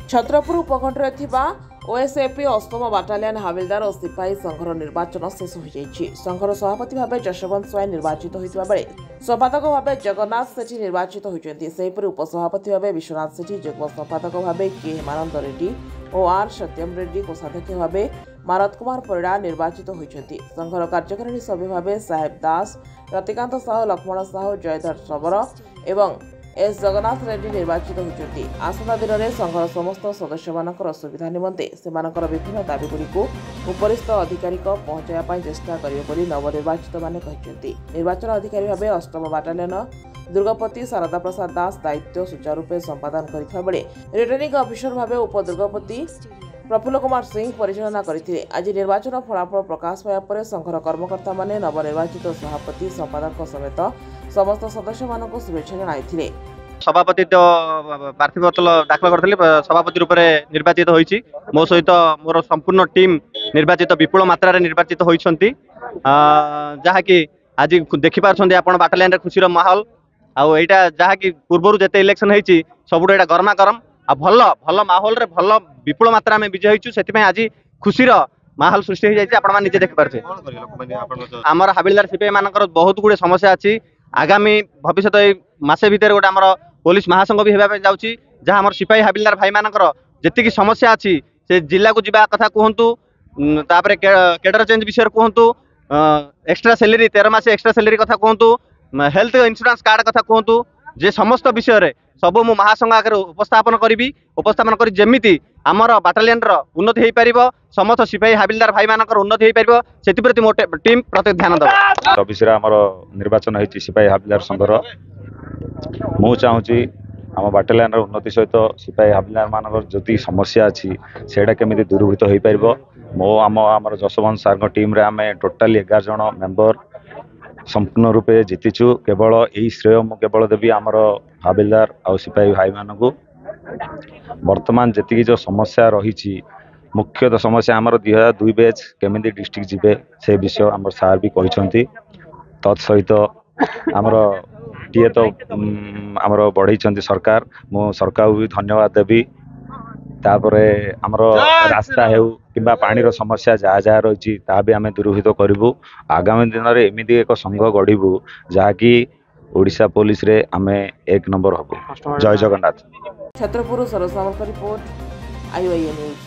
छत्रपुर उपखंडरे थिबा ओएसएपी अष्टम बाटालियन हाविलदार और सिपाही संघर निर्वाचन शेष हो जाइछि। संघर सभापति भाव जशवंत स्वाई निर्वाचित होइतिबा बेले संपादक भाव जगन्नाथ सेठी निर्वाचित होइछन्ति। सेहिपरि उपसभापति भाव विश्वनाथ सेठी, युग्म संपादक भाव के हेमानंद रेड्डी और आर सत्यम रेड्डी, कोषाध्यक्ष भाव मारत कुमार परिड़ा निर्वाचित होइछन्ति। संघर कार्यकारिणी सभ्य भाव साहेब दास, रतिकांत साहू, लक्ष्मण साहू, जयधर शबर एवं एस जगन्नाथ रेड्डी निर्वाचित होइछन्ति। आसंता दिन में संघर समस्त सदस्य मानकर सुविधा निमंते सेमानकर विभिन्न दाबीगुड़िक उपरिस्थ अधिकारी पहुंचाइबा चेष्टा करिवे बोली नवनिर्वाचित माने कहिसन्ति। निर्वाचन अधिकारी भाव अष्टम बाटालियन दुर्गापति शारदा प्रसाद दास दायित्व सुचारूपे संपादन करथिबा बेले रिटर्निंग ऑफिसर भाव उपदुर्गापति प्रफुल्ल कुमार सिंह परिचालना करथिले। आज निर्वाचन फलाफल प्रकाश पाया पर संघर कर्मकर्ता माने नवनिर्वाचित सभापति संपादक समेत समस्त सदस्य मानक शुभेच्छा जणाइथिले। सभापति तो पार्थिव दाखल करथिले, सभापति रूप में निर्वाचित होईछि। मो सहित मोर संपूर्ण टीम निर्वाचित विपुल मात्रा रे निर्वाचित होईछन्ति। जहा कि आज देखि पारछन्ति आपण बाटालियन रे खुशीर माहौल आ एटा जहा कि पूर्वरु जेते इलेक्शन हेछि सबुडे एटा गरमा गरम आ भल भल माहौल रे भल विपुल मात्रा में विजय होइछु। सेति में आज खुशीर माहौल सृष्टि हो जाइछि। आपण मान निजे देखि पारछे हमर हाबिलदार सिपाही मानकर बहुत गुडे समस्या अछि। आगामी भविष्य मासे भितर गोटे आमर पुलिस महासंघ भी हेबा जाउछि, जहाँ आमर सिपाही हाबिलदार भाई मानकर जेतिकी समस्या अछि से जिला को जिबा कथा कहंतु, तापरे केडर चेंज विषय कहंतु, एक्स्ट्रा सैलरी 13 मास एक्स्ट्रा सैलरी कथा कहंतु, हेल्थ इंश्योरेंस कार्ड कथा कहंतु, जे समस्त विषय रे सब मु महासंघ आगे उपस्थापन करी जेमिति आमर बाटालियन रो उन्नति हेई परिबो, समस्त सिपाही हाबिलदार भाई मानकर उन्नति हेई परिबो, सेति प्रति मो टीम प्रत्येक ध्यान दबो। चौबीस आमर निर्वाचन होती सिपाही हाबिलदार संघर मु चाहूँगी आम बाटालियन उन्नति सहित सिपाही हाबिलदार मान जी समस्या अच्छी से केमी दूरीभूत हो पार। मो आम जशवंत सार टीम रे आम टोटाली 11 जन मेंबर संपूर्ण रूपे जीतिचु। केवल यही श्रेय मु केवल देवी आमर हाबिलदार आ सिपाही भाई मानक। वर्तमान जी जो समस्या रही मुख्यतः समस्या आमर 2002 बैच केमी डिस्ट्रिक्ट जीवे से विषय आमर सार भी कहते। तत्सहित आमर टीए तो आमर बढ़ई सरकार, मु सरकार भी धन्यवाद देवी। तापरे आमर रास्ता हेउ किंबा पानी समस्या जहाँ जहाँ रही भी आम दूरीभूत करूँ। आगामी दिन में एमती एक संघ गढ़ू जहाँकि ओडिशा पुलिस रे आम 1 नंबर हबु। जय जगन्नाथ। छत्रपुर सरसामल रिपोर्ट IOI न्यूज।